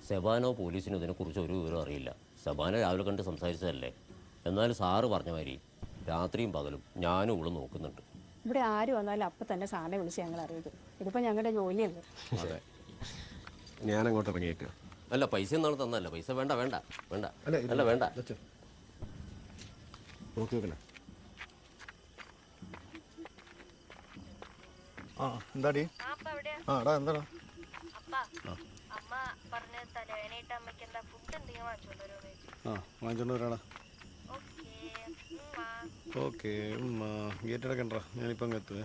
സെബാനോ പോലീസിനോ ഇതിനെക്കുറിച്ച് ഒരു വിവരം അറിയില്ല. സെബാന രാവിലെ കണ്ട് സംസാരിച്ചതല്ലേ. എന്നാലും സാറ് പറഞ്ഞ മാതിരി രാത്രിയും പകലും ഞാനും ഇവിടെ നോക്കുന്നുണ്ട്. ഇവിടെ ആര് വന്നാലും അപ്പം തന്നെ സാറിനെ വിളിച്ച് ഞങ്ങൾ അറിയിക്കും. ഇതിപ്പോൾ ഞങ്ങളുടെ ജോലിയല്ലേ. അതെ, ഞാനങ്ങോട്ട് ഇറങ്ങിയേക്കുക. അല്ല, പൈസ എന്നാണ് തന്നല്ല. പൈസ വേണ്ട വേണ്ട വേണ്ട അല്ല വേണ്ട. നോക്കി വെക്കണേ. ആ എന്താടി? ആ എടാ എന്താടാ? ആ വാങ്ങിച്ചോണ്ട് വരാടാ. ഓക്കെ ഗേറ്റ് അടക്കണ്ടാ, ഞാനിപ്പോൾ അങ്ങ് എത്തുവേ.